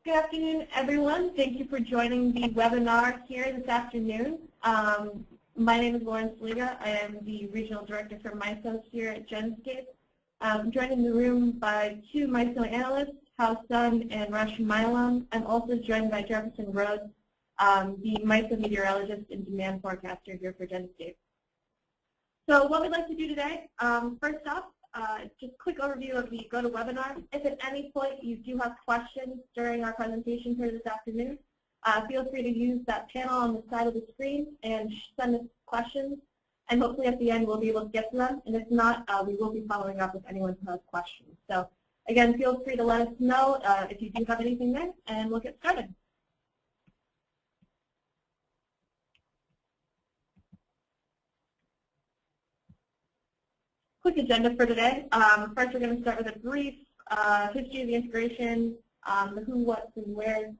Good afternoon, everyone. Thank you for joining the webinar here this afternoon. My name is Lauren Sliga. I am the Regional Director for MISO here at Genscape. I'm joined in the room by two MISO analysts, Hal Sun and Rashid Mailam. I'm also joined by Jefferson Rhodes, the MISO meteorologist and demand forecaster here for Genscape. So what we'd like to do today, first off, just a quick overview of the GoToWebinar. If at any point you do have questions during our presentation here this afternoon, feel free to use that panel on the side of the screen and send us questions. And hopefully at the end we'll be able to get to them. And if not, we will be following up with anyone who has questions. So again, feel free to let us know if you do have anything there, and we'll get started. Quick agenda for today. First, we're going to start with a brief history of the integration, the who, what's, and where.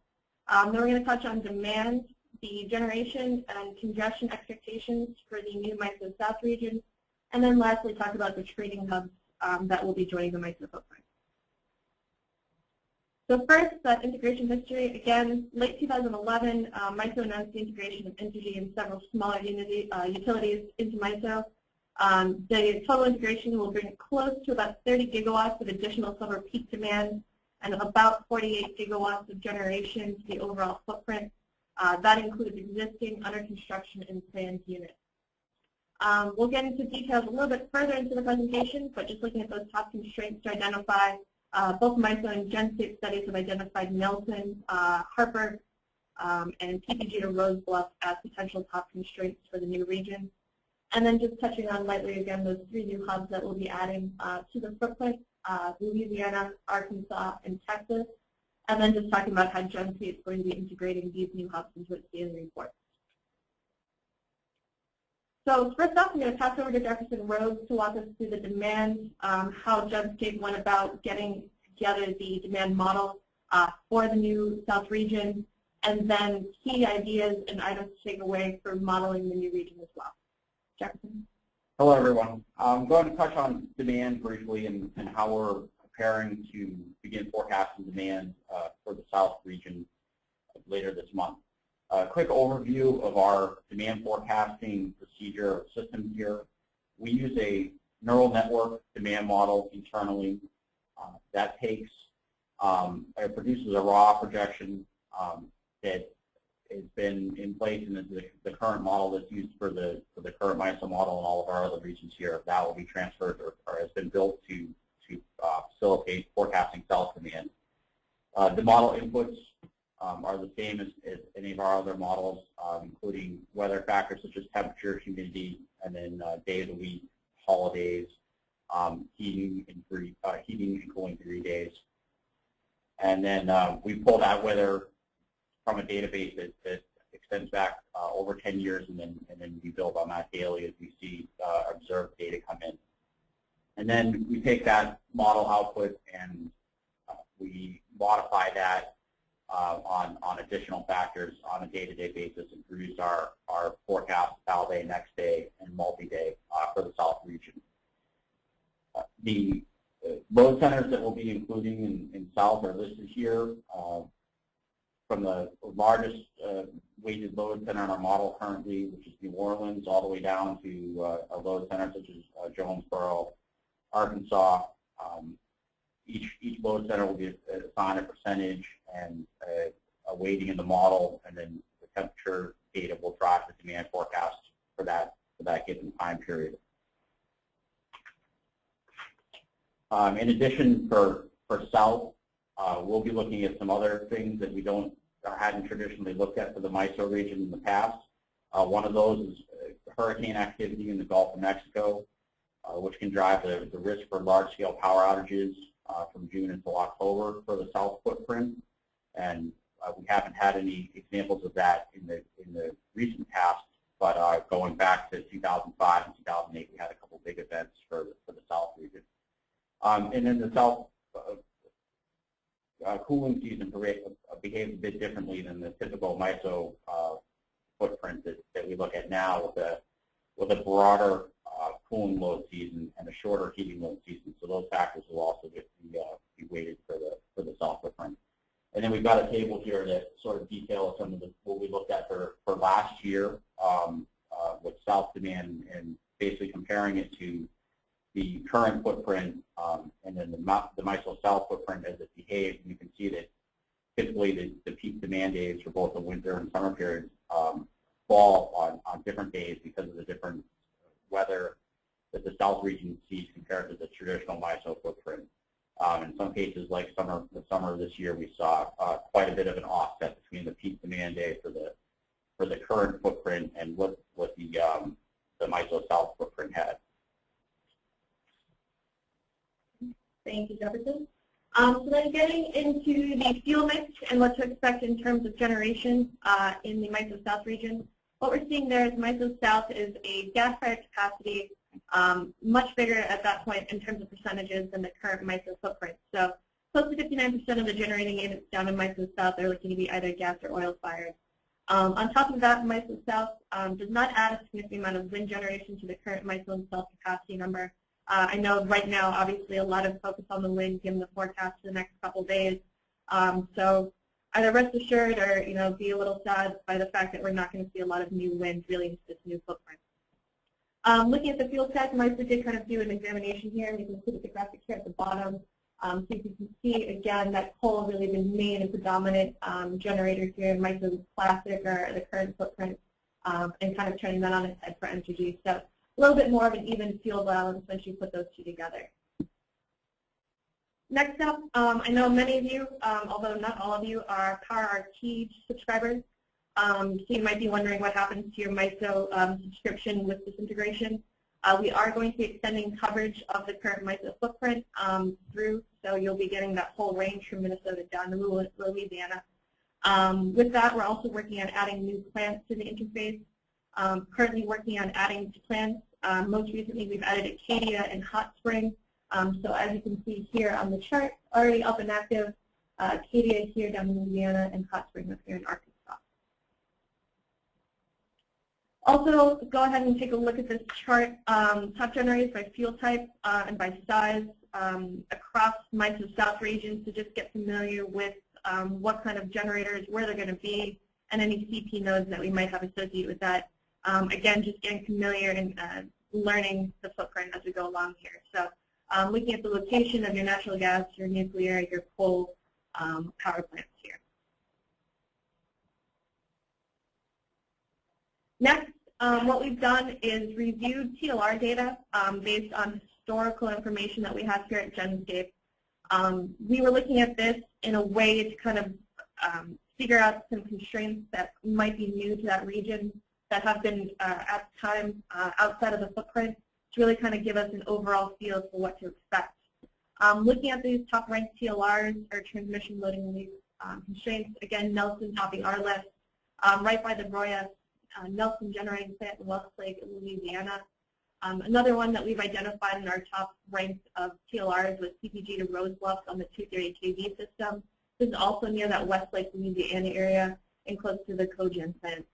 Then we're going to touch on demand, the generation and congestion expectations for the new MISO South region, and then lastly talk about the trading hubs that will be joining the MISO footprint. So first, that integration history. Again, late 2011, MISO announced the integration of Entergy and several smaller utilities into MISO. The total integration will bring it close to about 30 gigawatts of additional summer peak demand and about 48 gigawatts of generation to the overall footprint. That includes existing, under construction, and planned units. We'll get into details a little bit further into the presentation, but just looking at those top constraints to identify, both MISO and Genscape studies have identified Nelson, Harper, and PPG to Rose Bluff as potential top constraints for the new region. And then just touching on lightly again those three new hubs that we'll be adding to the footprint, Louisiana, Arkansas, and Texas. And then just talking about how Genscape is going to be integrating these new hubs into its daily reports. So first off, I'm going to pass over to Jefferson Rhodes to walk us through the demand, how Genscape went about getting together the demand model for the new South region, and then key ideas and items to take away for modeling the new region as well. Jefferson. Hello, everyone. I'm going to touch on demand briefly and how we're preparing to begin forecasting demand for the South region later this month. A quick overview of our demand forecasting procedure system here. We use a neural network demand model internally that takes, it produces a raw projection that has been in place, and the current model that's used for the current MISO model and all of our other regions here, that will be transferred or has been built to facilitate forecasting South demand. The model inputs are the same as any of our other models, including weather factors such as temperature, humidity, and then days of the week, holidays, heating and cooling degree days. And then we pull that weather from a database that extends back over 10 years, and then we build on that daily as we see observed data come in. And then we take that model output and we modify that on additional factors on a day-to-day basis and produce our forecast val day, next day, and multi-day for the South region. The load centers that we'll be including in South are listed here. From the largest weighted load center in our model currently, which is New Orleans, all the way down to a load center such as Jonesboro, Arkansas. Each load center will be assigned a percentage and a weighting in the model, and then the temperature data will drive the demand forecast for that given time period. In addition, for South, we'll be looking at some other things that we hadn't traditionally looked at for the MISO region in the past. One of those is hurricane activity in the Gulf of Mexico, which can drive the risk for large-scale power outages from June until October for the South footprint. And we haven't had any examples of that in the recent past, but going back to 2005 and 2008, we had a couple big events for the South region. And then the South cooling season behaves a bit differently than the typical MISO footprint that we look at now, with a broader cooling load season and a shorter heating load season. So those factors will also be weighted for the South footprint. And then we've got a table here that sort of details some of what we looked at for last year with south demand, and basically comparing it to the current footprint and then the MISO south footprint as it behaves. And you can see that typically the peak demand days for both the winter and summer periods fall on different days because of the different weather that the south region sees compared to the traditional MISO footprint. In some cases, like the summer this year, we saw quite a bit of an offset between the peak demand day for the current footprint and what the MISO south footprint had. Thank you, Jefferson. So then getting into the fuel mix and what to expect in terms of generation in the MISO South region. What we're seeing there is MISO South is a gas-fired capacity, much bigger at that point in terms of percentages than the current MISO footprint. So close to 59% of the generating units down in MISO South are looking to be either gas or oil-fired. On top of that, MISO South does not add a significant amount of wind generation to the current MISO South capacity number. I know right now, obviously, a lot of focus on the wind given the forecast for the next couple of days. So either rest assured or be a little sad by the fact that we're not going to see a lot of new wind really into this new footprint. Looking at the fuel tech, MISO did kind of do an examination here, and you can see the graphic here at the bottom. So you can see, again, that coal really the main and predominant generator here in MISO Classic or the current footprint, and kind of turning that on its head for Entergy. So a little bit more of an even fuel balance once you put those two together. Next up, I know many of you, although not all of you, are Power RT subscribers. So you might be wondering what happens to your MISO subscription with this integration. We are going to be extending coverage of the current MISO footprint through, so you'll be getting that whole range from Minnesota down to Louisiana. With that, we're also working on adding new plants to the interface. Currently working on adding to plants. Most recently, we've added Acadia and Hot Spring. So as you can see here on the chart, already up and active. Acadia here down in Louisiana, and Hot Spring up here in Arkansas. Also, go ahead and take a look at this chart. Top generators by fuel type and by size across MISO South region, so just get familiar with what kind of generators, where they're going to be, and any CP nodes that we might have associated with that. Again, just getting familiar and learning the footprint as we go along here. So looking at the location of your natural gas, your nuclear, your coal power plants here. Next, what we've done is reviewed TLR data based on historical information that we have here at Genscape. We were looking at this in a way to kind of figure out some constraints that might be new to that region that have been at the time outside of the footprint to really kind of give us an overall feel for what to expect. Looking at these top-ranked TLRs or transmission loading release constraints, again, Nelson topping our list, right by the Broya Nelson generating plant in Westlake, Louisiana. Another one that we've identified in our top ranked of TLRs was CPG to Rose Bluff on the 230 kV system. This is also near that Westlake, Louisiana area and close to the cogen plant.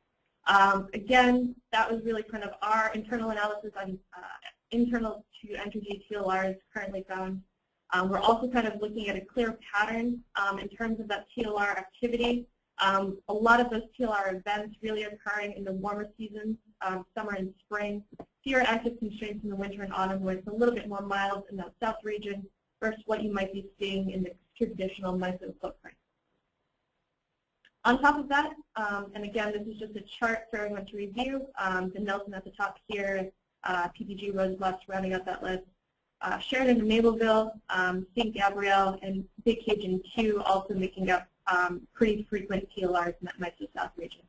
Again, that was really kind of our internal analysis on internal to Entergy TLRs currently found. We're also kind of looking at a clear pattern in terms of that TLR activity. A lot of those TLR events really occurring in the warmer seasons, summer and spring. Fewer active constraints in the winter and autumn, where it's a little bit more mild in that south region versus what you might be seeing in the traditional MISO footprint. On top of that, and again, this is just a chart for everyone to review, the Nelson at the top here, PPG, Rose Bluff rounding out that list. Sheridan and Mableville, St. Gabriel, and Big Cajun Q also making up pretty frequent TLRs in that MISO South region.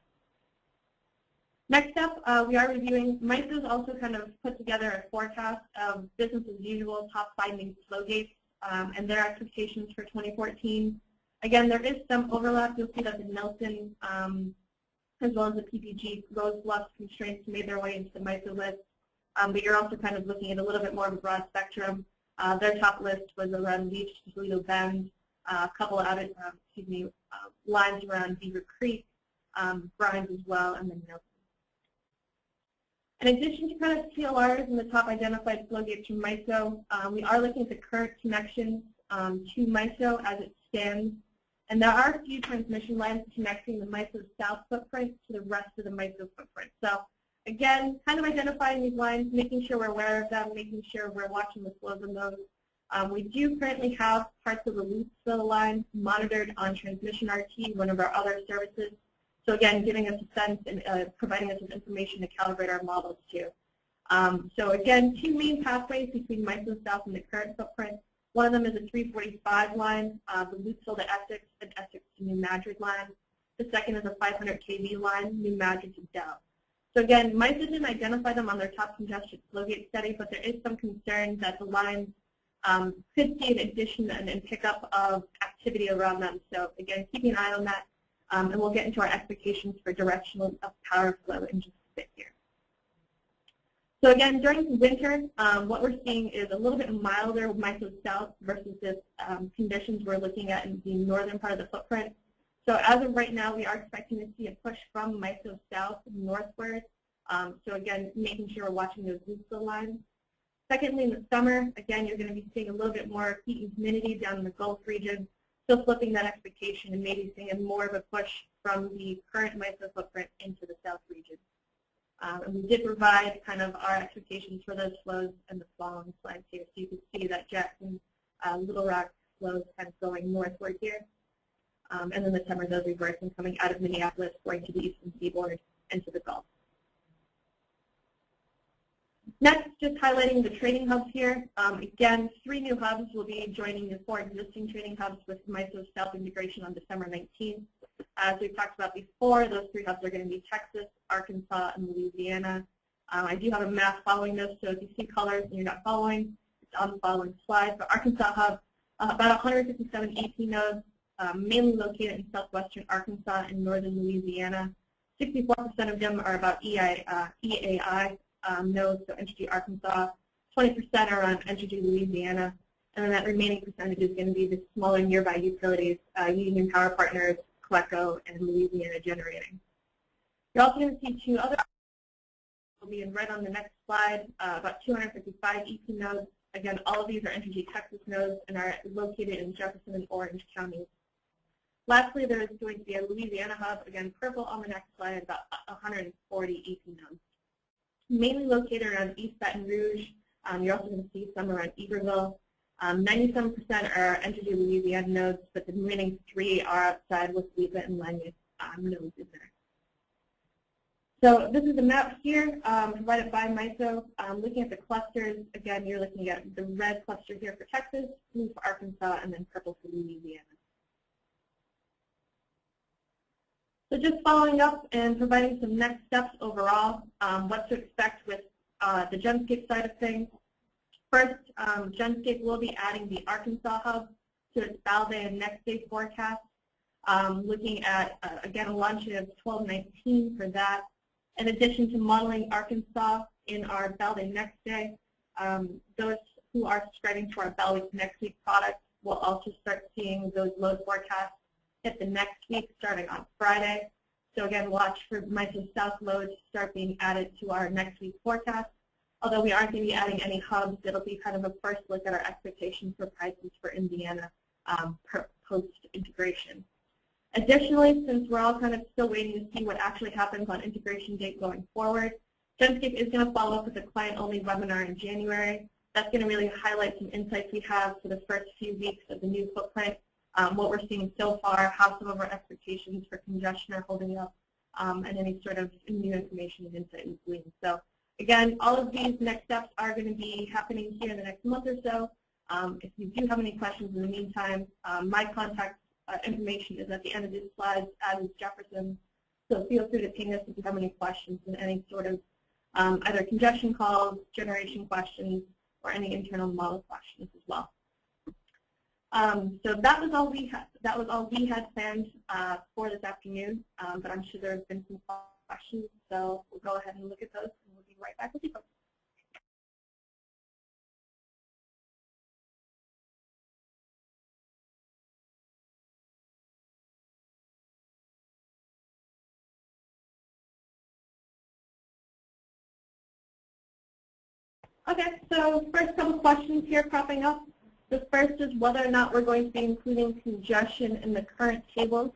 Next up, we are reviewing, MISO's also kind of put together a forecast of business as usual top finding flow gates and their expectations for 2014. Again, there is some overlap. You'll see that the Nelson as well as the PPG Rose Bluff constraints made their way into the MISO list. But you're also kind of looking at a little bit more of a broad spectrum. Their top list was around Leach to Toledo Bend, a couple of lines around Beaver Creek, Grimes as well, and then Nelson. In addition to kind of TLRs and the top identified flow gates from MISO, we are looking at the current connections to MISO as it stands And there are a few transmission lines connecting the MISO South footprint to the rest of the MISO footprint. So again, kind of identifying these lines, making sure we're aware of them, making sure we're watching the flows in those. We do currently have parts of the Louisville line monitored on Transmission RT, one of our other services. So again, giving us a sense and providing us with information to calibrate our models too. So again, two main pathways between MISO South and the current footprint. One of them is a 345 line, the Louisville to Essex and Essex to New Madrid line. The second is a 500 kV line, New Madrid to Dow. So again, MISO didn't identify them on their top congestion flow gate study, but there is some concern that the lines could see an addition and pickup of activity around them. So again, keeping an eye on that, and we'll get into our expectations for directional power flow in just a bit here. So again, during winter, what we're seeing is a little bit milder MISO South versus the conditions we're looking at in the northern part of the footprint. So as of right now, we are expecting to see a push from MISO South northward. So again, making sure we're watching those Louisville lines. Secondly, in the summer, again, you're going to be seeing a little bit more heat and humidity down in the Gulf region, still flipping that expectation and maybe seeing more of a push from the current MISO footprint into the South region. And we did provide kind of our expectations for those flows in the following slides here. So you can see that Jackson, Little Rock flows kind of going northward here. And then the summer, those reversing coming out of Minneapolis, going to the eastern seaboard and to the Gulf. Next, just highlighting the trading hubs here. Again, 3 new hubs will be joining the 4 existing trading hubs with MISO South integration on December 19th. As we've talked about before, those 3 hubs are going to be Texas, Arkansas, and Louisiana. I do have a map following this, so if you see colors and you're not following, it's on the following slide. But Arkansas hub, about 157 AP nodes, mainly located in southwestern Arkansas and northern Louisiana. 64% of them are about EAI nodes, so Entergy Arkansas. 20% are on Entergy Louisiana. And then that remaining percentage is going to be the smaller nearby utilities, Union Power Partners, Coleco, and Louisiana Generating. You're also going to see 2 other will be in red on the next slide, about 255 EP nodes. Again, all of these are Entergy Texas nodes and are located in Jefferson and Orange counties. Lastly, there is going to be a Louisiana hub, again, purple on the next slide, about 140 EP nodes. Mainly located around East Baton Rouge. You're also going to see some around Iberville. 97% are Entergy Louisiana nodes, but the remaining 3 are outside with Lipa and Lanyard nodes in there. So this is a map here provided by MISO. Looking at the clusters, again, you're looking at the red cluster here for Texas, blue for Arkansas, and then purple for Louisiana. So just following up and providing some next steps overall, what to expect with the Genscape side of things. First, Genscape will be adding the Arkansas hub to its Balday and next day forecast, looking at, again, a launch of 12/19 for that. In addition to modeling Arkansas in our Balday next day, those who are subscribing to our Balday next week product will also start seeing those load forecasts hit the next week starting on Friday. So again, watch for MISO South loads to start being added to our next week forecast. Although we aren't going to be adding any hubs, it'll be kind of a first look at our expectations for prices for Indiana post-integration. Additionally, since we're all kind of still waiting to see what actually happens on integration date going forward, Genscape is going to follow up with a client-only webinar in January. That's going to really highlight some insights we have for the first few weeks of the new footprint, what we're seeing so far, how some of our expectations for congestion are holding up, and any sort of new information and insight we've gleaned. So again, all of these next steps are going to be happening here in the next month or so. If you do have any questions in the meantime, my contact information is at the end of these slides, as is Jefferson. So feel free to ping us if you have any questions and any sort of either congestion calls, generation questions, or any internal model questions as well. So that was all we had. That was all we had planned for this afternoon. But I'm sure there have been some questions, so we'll go ahead and look at those, and we'll be right back with you folks. Okay, so first couple questions here cropping up. The first is whether or not we're going to be including congestion in the current tables.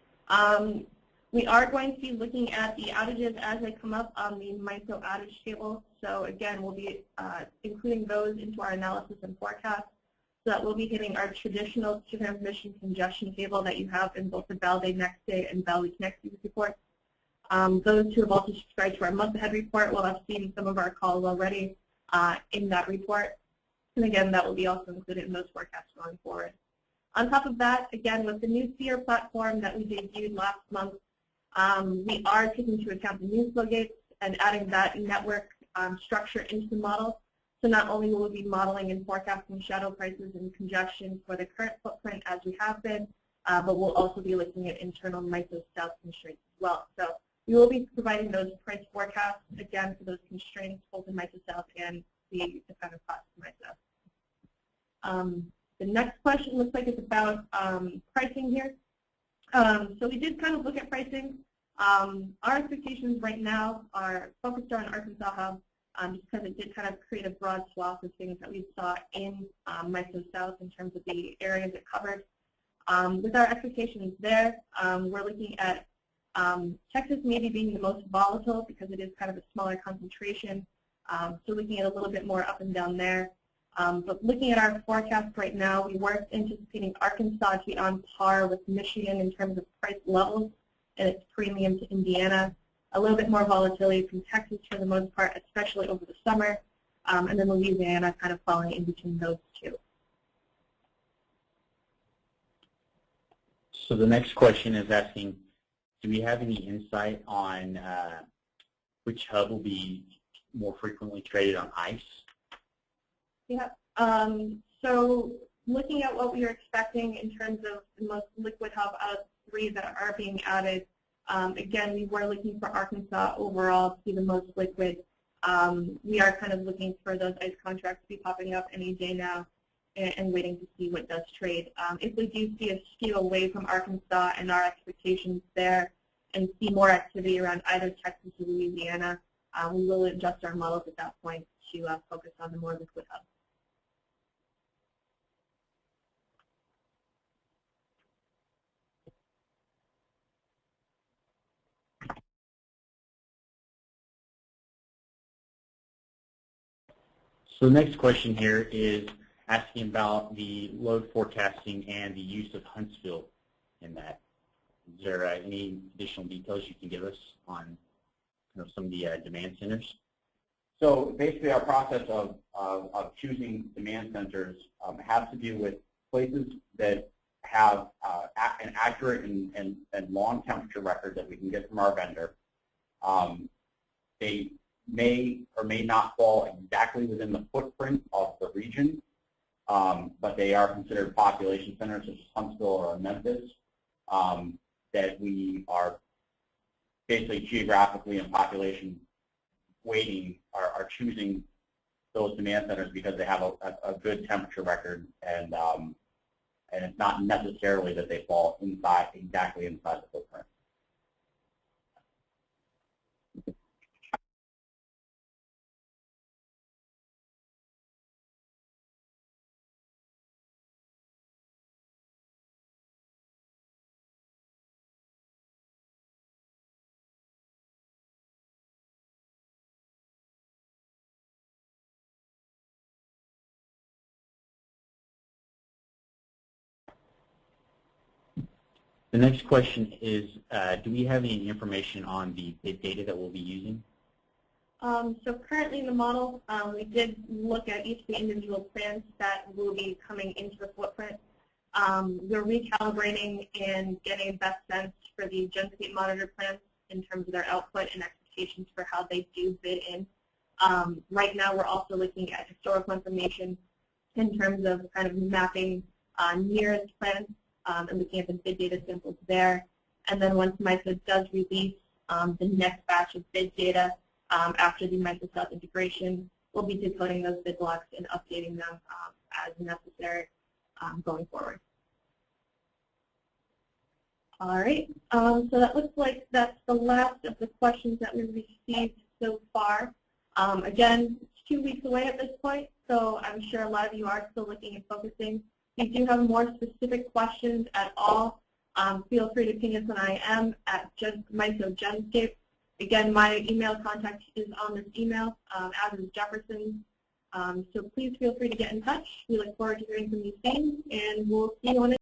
We are going to be looking at the outages as they come up on the MISO outage table. So again, we'll be including those into our analysis and forecast. So that we'll be hitting our traditional transmission congestion table that you have in both the Valdez Next Day and Valley Next Day reports. Those who have also subscribed to our month-ahead report will have seen some of our calls already in that report. And again, that will be also included in those forecasts going forward. On top of that, again, with the new SEER platform that we debuted last month, we are taking into account the news flow gates and adding that network structure into the model. So not only will we be modeling and forecasting shadow prices and congestion for the current footprint as we have been, but we'll also be looking at internal MISO South constraints as well. So we will be providing those price forecasts, again, for those constraints, both in MISO South and the defendant cost in MISO. The next question looks like it's about pricing here. So we did kind of look at pricing. Our expectations right now are focused on Arkansas Hub, just because it did kind of create a broad swath of things that we saw in MISO South in terms of the areas it covered. With our expectations there, we're looking at Texas maybe being the most volatile because it is kind of a smaller concentration. So looking at a little bit more up and down there. But looking at our forecast right now, we were anticipating Arkansas to be on par with Michigan in terms of price levels and its premium to Indiana. A little bit more volatility from Texas for the most part, especially over the summer, and then Louisiana kind of falling in between those two. So the next question is asking, do we have any insight on which hub will be more frequently traded on ICE? Yeah. So looking at what we are expecting in terms of the most liquid hub out of the 3 that are being added, again, we were looking for Arkansas overall to be the most liquid. We are kind of looking for those ICE contracts to be popping up any day now and waiting to see what does trade. If we do see a skew away from Arkansas and our expectations there and see more activity around either Texas or Louisiana, we will adjust our models at that point to focus on the more liquid hub. So the next question here is asking about the load forecasting and the use of Huntsville in that. Is there any additional details you can give us on some of the demand centers? So basically our process of choosing demand centers has to do with places that have an accurate and long temperature record that we can get from our vendor. They may or may not fall exactly within the footprint of the region, but they are considered population centers such as Huntsville or Memphis, that we are basically geographically and population weighting are choosing those demand centers because they have a good temperature record, and it's not necessarily that they fall exactly inside the footprint. The next question is, do we have any information on the bid data that we'll be using? So currently in the model, we did look at each of the individual plants that will be coming into the footprint. We're recalibrating and getting a best sense for the Genscape monitor plants in terms of their output and expectations for how they do bid in. Right now we're also looking at historical information in terms of kind of mapping nearest plants and looking at the bid data samples there. And then once MISO does release the next batch of bid data after the MISO South integration, we'll be decoding those bid blocks and updating them as necessary going forward. All right, so that looks like that's the last of the questions that we've received so far. Again, it's 2 weeks away at this point, so I'm sure a lot of you are still looking and focusing If you do have more specific questions at all, feel free to ping us on IM at MISO Genscape. Again, my email contact is on this email, as is Jefferson's. So please feel free to get in touch. We look forward to hearing from you soon, and we'll see you on